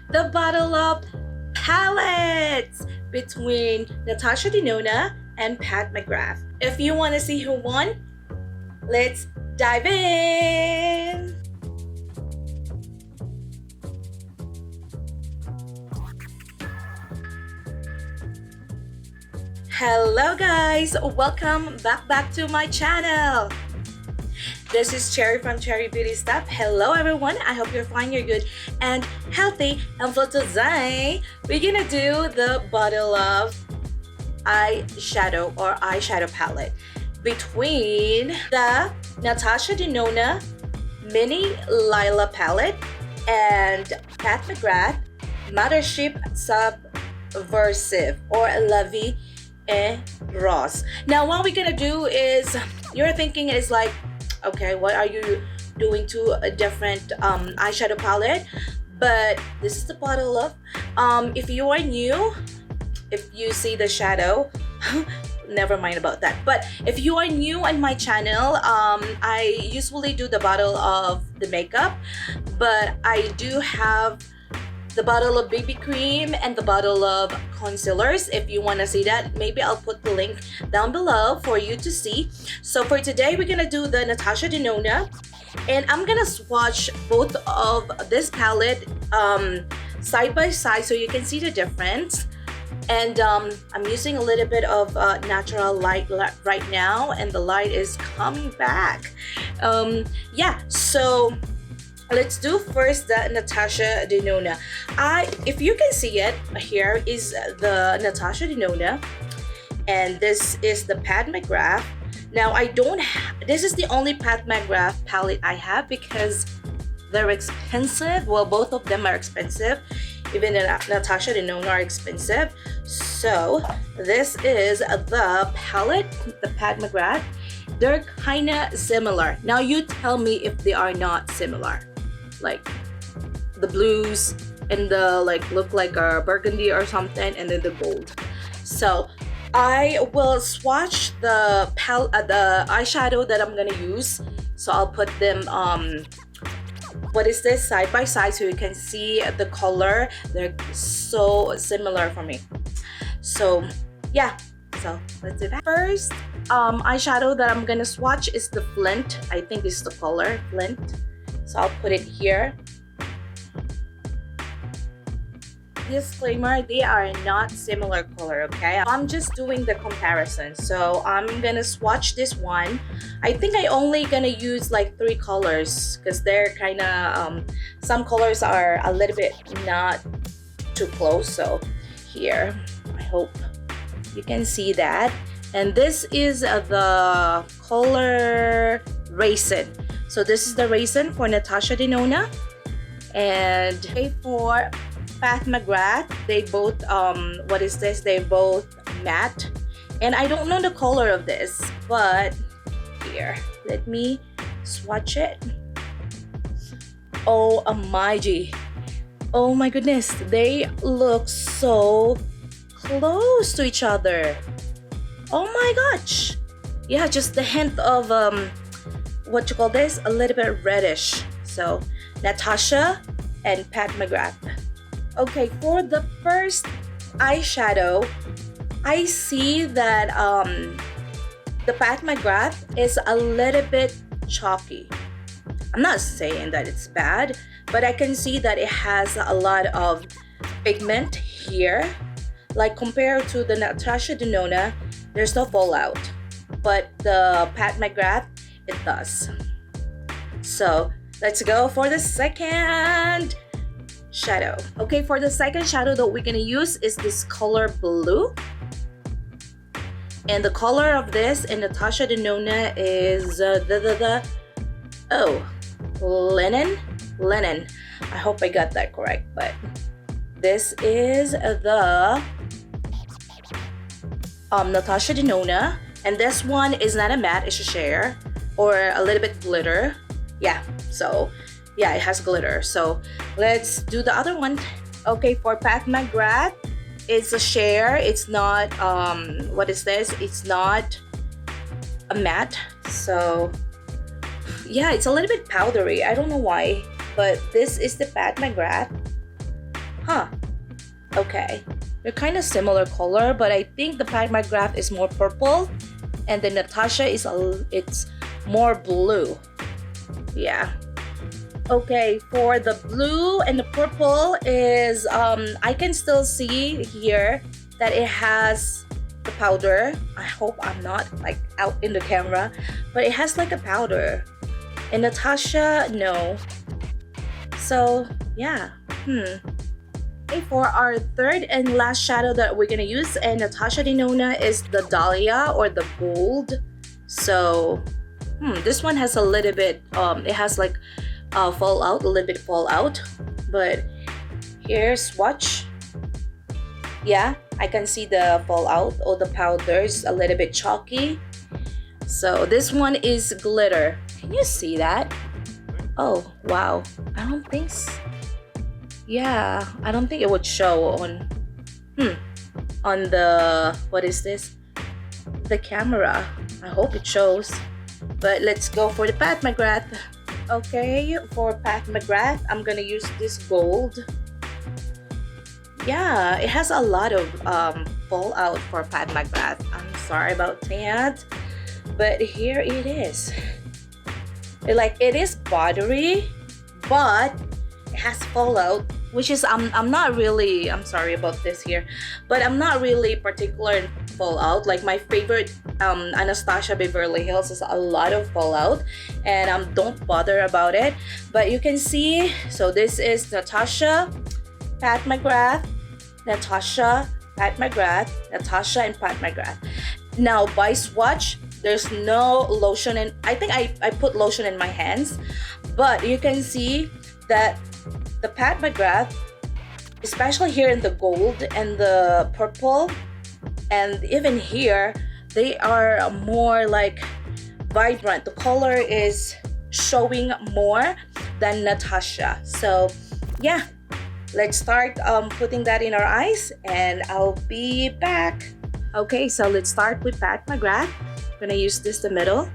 the Battle of Palettes between Natasha Denona and Pat McGrath. If you want to see who won, let's dive in! Hello guys, welcome back to my channel. This is Cherry from Cherry Beauty Stuff. Hello everyone, I hope you're fine, you're good and healthy. And for today, we're gonna do the Battle of eyeshadow or eyeshadow palette between the Natasha Denona Mini Lila palette and Pat McGrath Mothership Subversive or La Vie et Rose. Now what we're gonna do is, you're thinking is like, okay, what are you doing to a different eyeshadow palette? But this is the bottle of, if you are new, if you see the shadow, never mind about that. But if you are new on my channel, I usually do the bottle of the makeup, but I do have the bottle of BB cream and the bottle of concealers. If you want to see that, maybe I'll put the link down below for you to see. So for today, we're gonna do the Natasha Denona, and I'm gonna swatch both of this palette side by side so you can see the difference. And I'm using a little bit of natural light right now, and the light is coming back. Yeah, so let's do first the Natasha Denona. If you can see it, here is the Natasha Denona, and this is the Pat McGrath. Now I don't this is the only Pat McGrath palette I have because they're expensive. Well, both of them are expensive. Even the Natasha Denona are expensive. So this is the palette, the Pat McGrath. They're kind of similar. Now you tell me if they are not similar. Like the blues and the like look like a burgundy or something, and then the gold. So I will swatch the eyeshadow that I'm gonna use. So I'll put them what is this, side by side so you can see the color. They're so similar for me. So yeah, so let's do that. First eyeshadow that I'm gonna swatch is the Flint. I think this is the color Flint. So I'll put it here. Disclaimer, they are not similar color, okay? I'm just doing the comparison. So I'm gonna swatch this one. I think I only gonna use like 3 colors because they're kind of, some colors are a little bit not too close. So here, I hope you can see that. And this is the color Raisin. So this is the Raisin for Natasha Denona, and for Pat McGrath, they both what is this? They both matte, and I don't know the color of this, but here, let me swatch it. Oh my G, oh my goodness, they look so close to each other. Oh my gosh, yeah, just the hint of what you call this, a little bit reddish. So Natasha and Pat McGrath. Okay, for the first eyeshadow, I see that the Pat McGrath is a little bit chalky. I'm not saying that it's bad, but I can see that it has a lot of pigment here. Like compared to the Natasha Denona, there's no fallout, but the Pat McGrath, it does. So let's go for the second shadow. Okay, for the second shadow that we're gonna use is this color blue, and the color of this in Natasha Denona is linen. I hope I got that correct, but this is the Natasha Denona, and this one is not a matte, it's a sheer or a little bit glitter. Yeah, so yeah, it has glitter. So let's do the other one. Okay, for Pat McGrath, it's a sheer. It's not what is this? It's not a matte. So yeah, it's a little bit powdery. I don't know why, but this is the Pat McGrath. Huh. Okay. They're kind of similar color, but I think the Pat McGrath is more purple, and the Natasha it's more blue. Yeah. Okay, for the blue and the purple is I can still see here that it has the powder. I hope I'm not like out in the camera, but it has like a powder. And Natasha, no. So yeah. Okay, for our third and last shadow that we're gonna use, and Natasha Denona, is the Dahlia or the gold. So this one has a little bit it has like fallout, a little bit fallout, but here's swatch. Yeah, I can see the fallout or the powders a little bit chalky. So this one is glitter. Can you see that? Oh wow, I don't think yeah, I don't think it would show on the, what is this, the camera. I hope it shows, but let's go for the Pat McGrath. Okay, for Pat McGrath, I'm gonna use this gold. Yeah, it has a lot of fallout for Pat McGrath. I'm sorry about that, but here it is. It is buttery, but it has fallout, which is I'm not really, I'm sorry about this here, but I'm not really particular in fallout. Like my favorite Anastasia Beverly Hills is a lot of fallout, and don't bother about it. But you can see, so this is Natasha, Pat McGrath, Natasha, Pat McGrath, Natasha, and Pat McGrath. Now by swatch, there's no lotion, and I think I put lotion in my hands, but you can see that the Pat McGrath, especially here in the gold and the purple, and even here, they are more like vibrant. The color is showing more than Natasha. So yeah, let's start putting that in our eyes, and I'll be back. Okay, so let's start with Pat McGrath. I'm gonna use this the middle.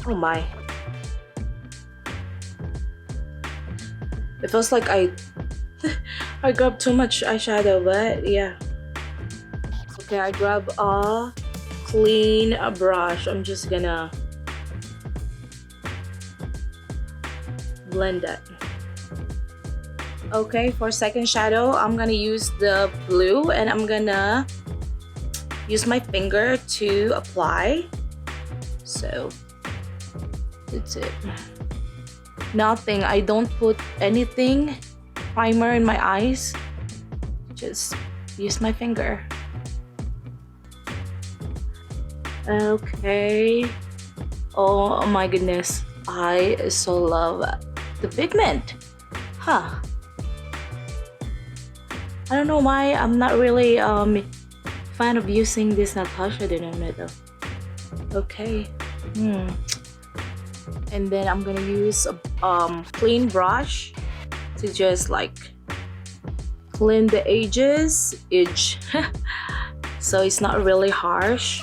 Oh my. It feels like I grabbed too much eyeshadow, but yeah. Okay, I grab a clean brush. I'm just gonna blend that. Okay, for second shadow, I'm gonna use the blue, and I'm gonna use my finger to apply. So that's it. Nothing. I don't put anything primer in my eyes. Just use my finger. Okay. Oh my goodness. I so love the pigment. Huh. I don't know why I'm not really fan of using this Natasha Denona though. Okay. And then I'm gonna use a clean brush to just like clean the edge so it's not really harsh,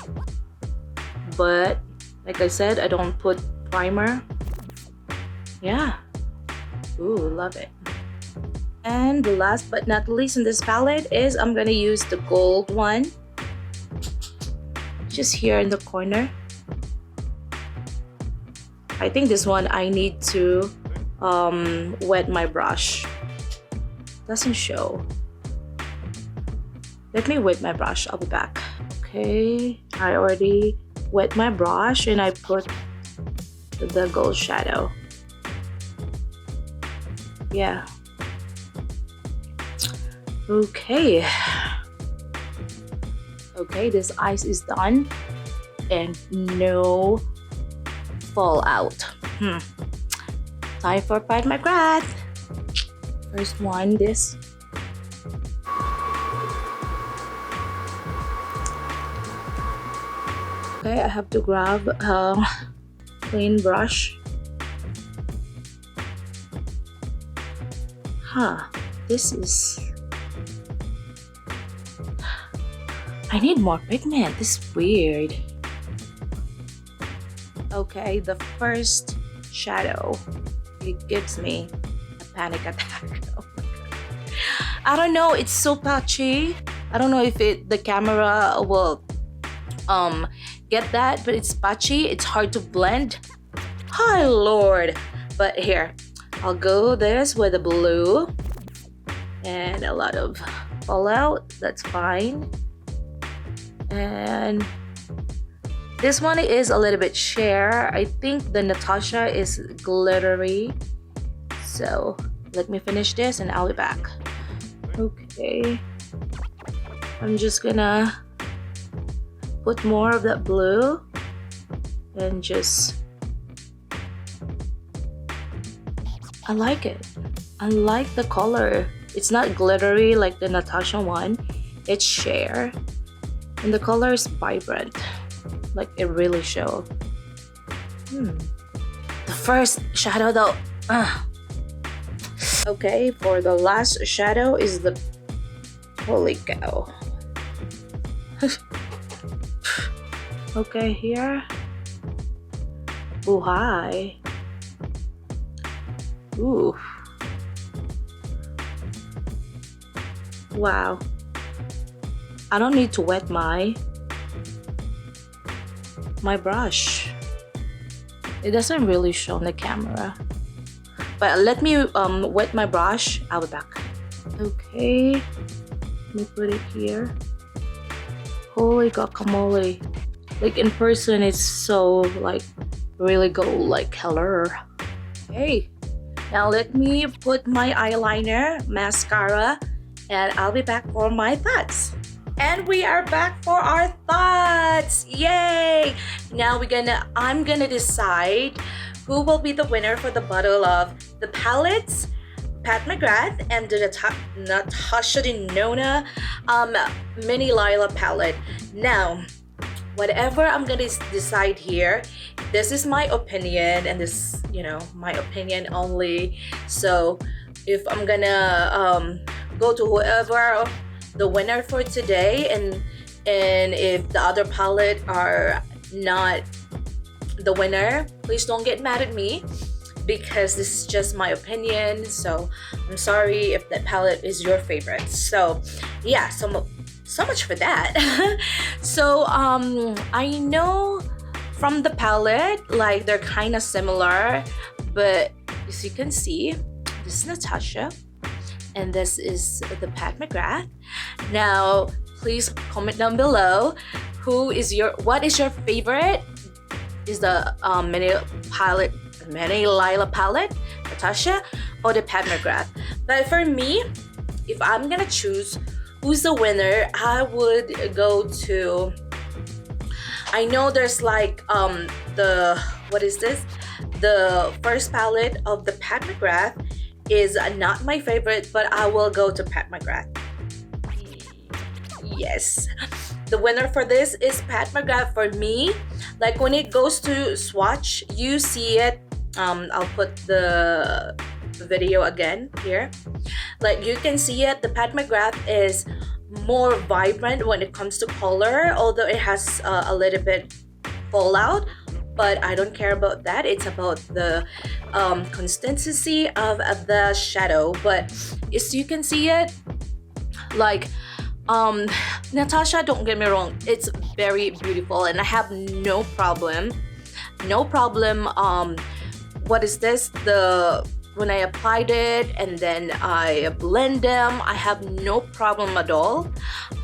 but like I said, I don't put primer. Yeah. Ooh, love it. And the last but not least in this palette is I'm gonna use the gold one, just here in the corner. I think this one I need to wet my brush. Doesn't show. Let me wet my brush. I'll be back. Okay, I already wet my brush and I put the gold shadow. Yeah. Okay. Okay, this eyes is done and no fallout. Time for Pat McGrath. First one, this. Okay, I have to grab a clean brush. This is... I need more pigment. This is weird. Okay, the first shadow, it gives me a panic attack. Oh my God. I don't know, it's so patchy. I don't know if the camera will get that, but it's patchy. It's hard to blend. Hi Lord. But here, I'll go this with a blue and a lot of fallout. That's fine. And this one is a little bit sheer. I think the Natasha is glittery. So let me finish this and I'll be back. Okay. I'm just gonna put more of that blue and just... I like it. I like the color. It's not glittery like the Natasha one. It's sheer. And the color is vibrant. Like it really shows. The first shadow though. Okay, for the last shadow is the... Holy cow. Okay, here. Oh, hi. Ooh. Wow. I don't need to wet my brush. It doesn't really show on the camera. But let me wet my brush. I'll be back. Okay. Let me put it here. Holy guacamole. Like in person it's so like really gold like color. Okay. Now let me put my eyeliner, mascara, and I'll be back for my thoughts. And we are back for our thoughts. Yay! Now I'm gonna decide who will be the winner for the bottle of the palettes, Pat McGrath and the Natasha Denona mini Lila palette. Now, whatever I'm gonna decide here, this is my opinion, and this, my opinion only. So if I'm gonna go to whoever the winner for today, and if the other palette are not the winner, please don't get mad at me, because this is just my opinion. So I'm sorry if that palette is your favorite. So yeah, so much for that. So I know from the palette, like they're kind of similar, but as you can see, this is Natasha and this is the Pat McGrath. Now please comment down below what is your favorite. Is the mini Lila palette, Natasha, or the Pat McGrath? But for me, if I'm gonna choose who's the winner, I would go to... I know there's like the first palette of the Pat McGrath is not my favorite, but I will go to Pat McGrath. Yes, the winner for this is Pat McGrath for me. Like when it goes to swatch, you see it. I'll put the video again here. Like you can see it, the Pat McGrath is more vibrant when it comes to color, although it has a little bit fallout, but I don't care about that. It's about the consistency of the shadow. But as you can see it, like Natasha, don't get me wrong, it's very beautiful and I have no problem. When I applied it and then I blend them, I have no problem at all.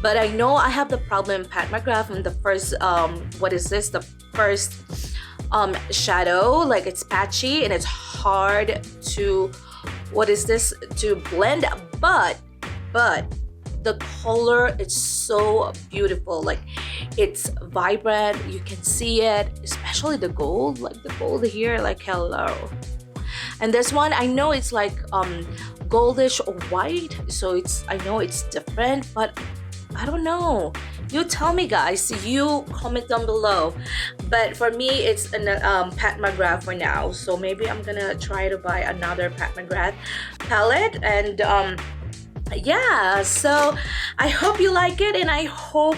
But I know I have the problem Pat McGrath in the first the first shadow. Like it's patchy and it's hard to blend, but the color is so beautiful. Like it's vibrant, you can see it, especially the gold, like the gold here, like hello. And this one, I know it's like goldish or white, so I know it's different, but I don't know. You tell me guys, you comment down below. But for me, it's Pat McGrath for now. So maybe I'm gonna try to buy another Pat McGrath palette, and yeah, so I hope you like it, and I hope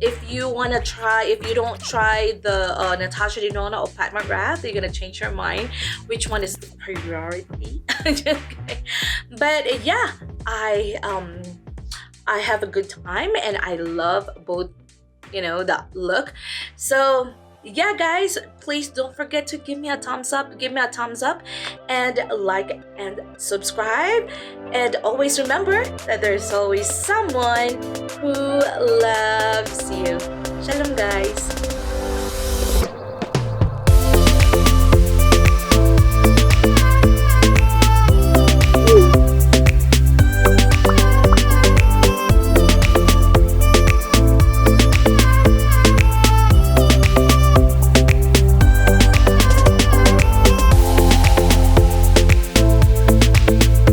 if you want to try, if you don't try the Natasha Denona or Pat McGrath, you're gonna change your mind which one is the priority. Just kidding. But yeah, I have a good time, and I love both, the look. So yeah, guys, please don't forget to give me a thumbs up, and like and subscribe. And always remember that there's always someone who loves you. Shalom, guys.